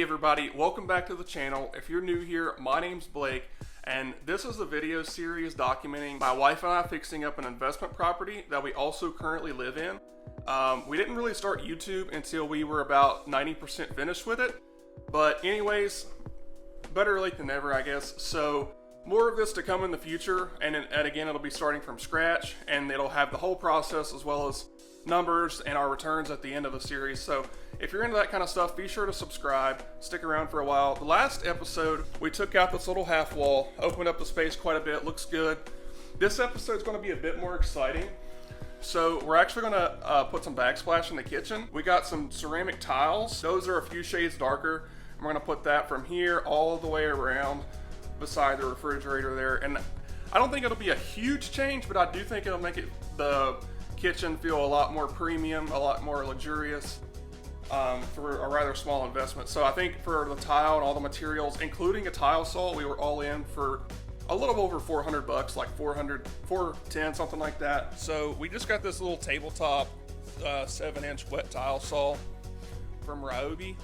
Hey everybody, welcome back to the channel. If you're new here, my name's Blake, and this is a video series documenting my wife and I fixing up an investment property that we also currently live in. We didn't really start YouTube until we were about 90% finished with it, but anyways, better late than never, I guess. So more of this to come in the future, and again, it'll be starting from scratch, and it'll have the whole process as well as numbers and our returns at the end of the series. So if you're into that kind of stuff, be sure to subscribe, stick around for a while. The last episode, we took out this little half wall, opened up the space quite a bit, looks good. This episode is going to be a bit more exciting. So we're actually going to put some backsplash in the kitchen. We got some ceramic tiles. Those are a few shades darker. And we're going to put that from here all the way around beside the refrigerator there. And I don't think it'll be a huge change, but I do think it'll make the kitchen feel a lot more premium, a lot more luxurious for a rather small investment. So I think for the tile and all the materials, including a tile saw, we were all in for a little over 400 bucks, like 410, something like that. So we just got this little tabletop 7-inch wet tile saw from Ryobi.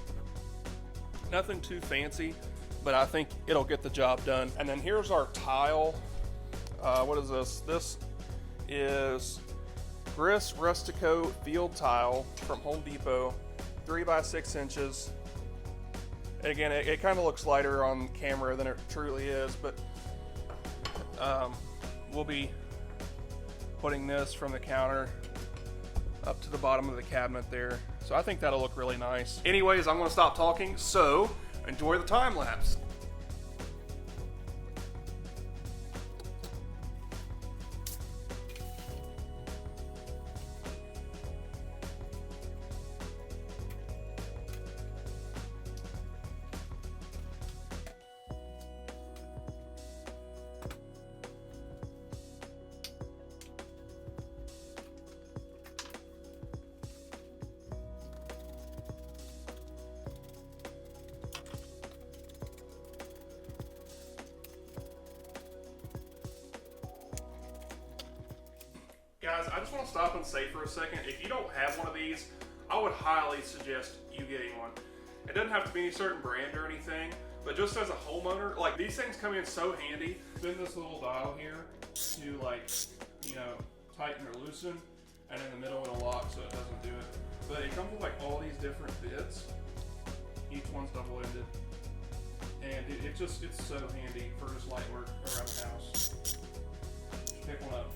Nothing too fancy, but I think it'll get the job done. And then here's our tile. What is this? This is Gris Rustico field tile from Home Depot, 3 by 6 inches. And again, it kind of looks lighter on camera than it truly is, but we'll be putting this from the counter up to the bottom of the cabinet there. So I think that'll look really nice. Anyways, I'm gonna stop talking, so enjoy the time lapse. Guys, I just want to stop and say for a second, if you don't have one of these, I would highly suggest you getting one. It doesn't have to be any certain brand or anything, but just as a homeowner, like, these things come in so handy. Then this little dial here to, like, you know, tighten or loosen, and in the middle it'll lock so it doesn't do it. But it comes with like all these different bits. Each one's double-ended, and it's so handy for just light work around the house. Just pick one up.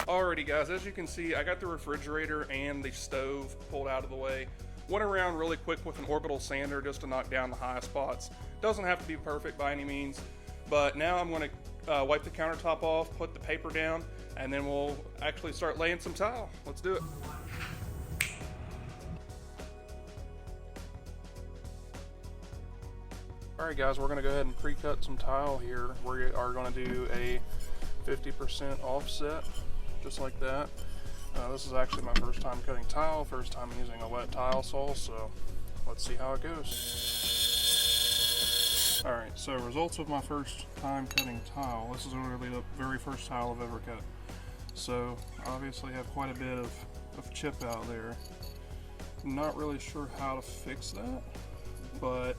Alrighty guys, as you can see, I got the refrigerator and the stove pulled out of the way. Went around really quick with an orbital sander just to knock down the high spots. Doesn't have to be perfect by any means, but now I'm going to wipe the countertop off, put the paper down, and then we'll actually start laying some tile. Let's do it. Alright guys, we're going to go ahead and pre-cut some tile here. We are going to do a 50% offset. Just like that. This is actually my first time cutting tile, first time using a wet tile saw, so let's see how it goes. Alright, so results of my first time cutting tile. This is literally the very first tile I've ever cut. So obviously have quite a bit of chip out there. Not really sure how to fix that, but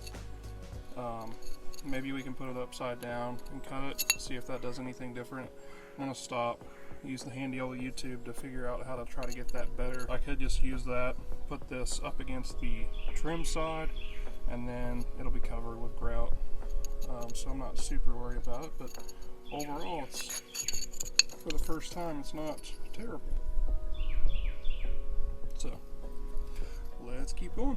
maybe we can put it upside down and cut it, see if that does anything different. I'm going to stop, use the handy old YouTube to figure out how to try to get that better. I could just use that, put this up against the trim side, and then it'll be covered with grout. So I'm not super worried about it, but overall, it's, for the first time, it's not terrible. So, let's keep going.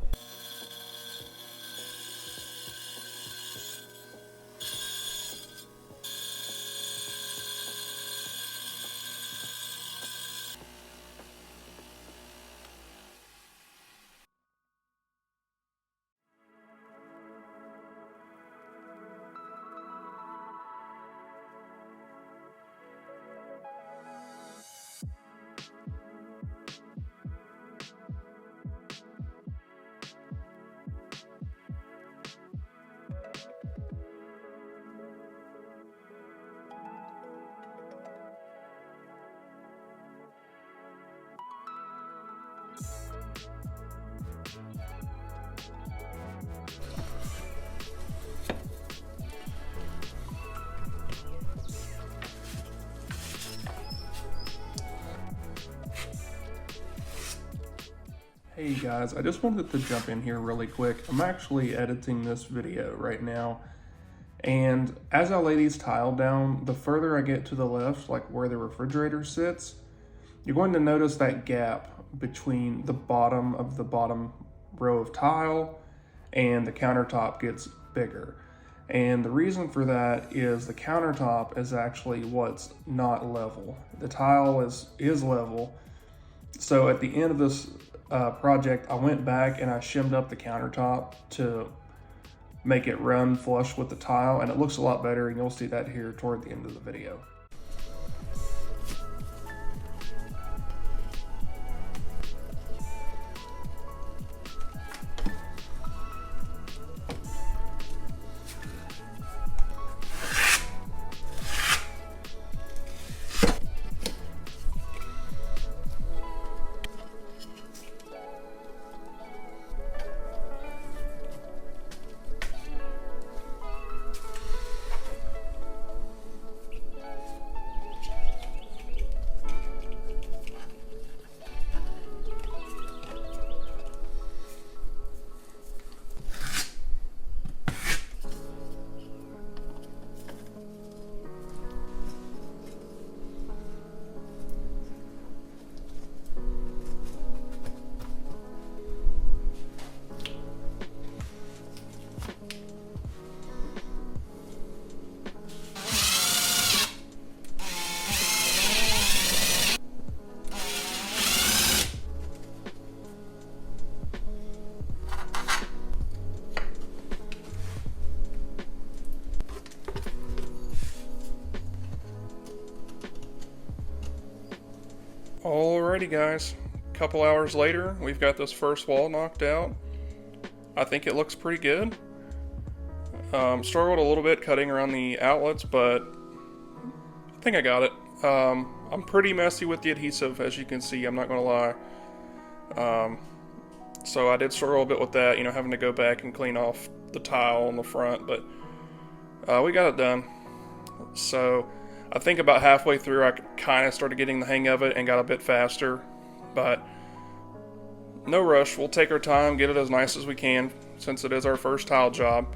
Hey guys, I just wanted to jump in here really quick. I'm actually editing this video right now, and as I lay these tile down, the further I get to the left, like where the refrigerator sits, you're going to notice that gap between the bottom of the bottom row of tile and the countertop gets bigger. And the reason for that is the countertop is actually what's not level. The tile is level. So at the end of this project, I went back and I shimmed up the countertop to make it run flush with the tile, and it looks a lot better, and you'll see that here toward the end of the video. Alrighty guys, a couple hours later, we've got this first wall knocked out. I think it looks pretty good. Struggled a little bit cutting around the outlets, but I think I got it. I'm pretty messy with the adhesive, as you can see, I'm not gonna lie. So I did struggle a bit with that, you know, having to go back and clean off the tile on the front, but we got it done. So I think about halfway through I kind of started getting the hang of it and got a bit faster, but no rush. We'll take our time, get it as nice as we can since it is our first tile job.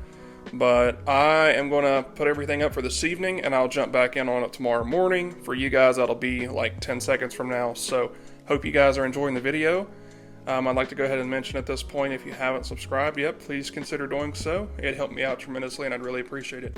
But I am going to put everything up for this evening, and I'll jump back in on it tomorrow morning. For you guys, that'll be like 10 seconds from now. So hope you guys are enjoying the video. I'd like to go ahead and mention at this point, if you haven't subscribed yet, please consider doing so. It helped me out tremendously, and I'd really appreciate it.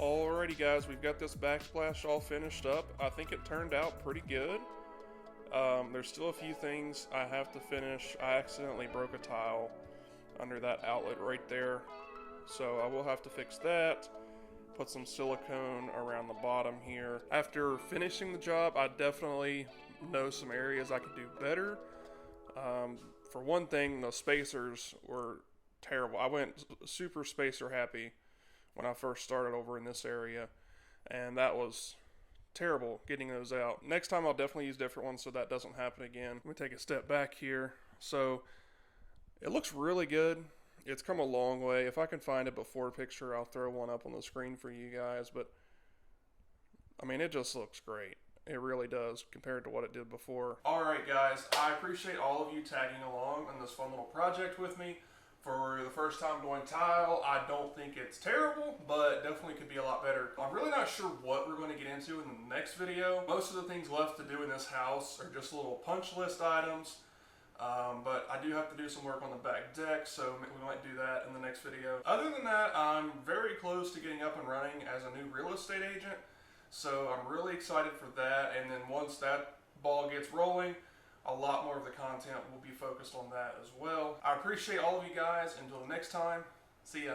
Alrighty guys, we've got this backsplash all finished up. I think it turned out pretty good. There's still a few things I have to finish. I accidentally broke a tile under that outlet right there, so I will have to fix that. Put some silicone around the bottom here. After finishing the job, I definitely know some areas I could do better. For one thing, the spacers were terrible. I went super spacer happy when I first started over in this area, and that was terrible getting those out. Next time I'll definitely use different ones so that doesn't happen again. Let me take a step back here. So it looks really good. It's come a long way. If I can find a before picture, I'll throw one up on the screen for you guys, but I mean, it just looks great. It really does compared to what it did before. Alright guys, I appreciate all of you tagging along on this fun little project with me. For the first time doing tile, I don't think it's terrible, but definitely could be a lot better. I'm really not sure what we're going to get into in the next video. Most of the things left to do in this house are just little punch list items, but I do have to do some work on the back deck, so we might do that in the next video. Other than that, I'm very close to getting up and running as a new real estate agent, so I'm really excited for that, and then once that ball gets rolling, a lot more of the content will be focused on that as well. I appreciate all of you guys. Until the next time, see ya.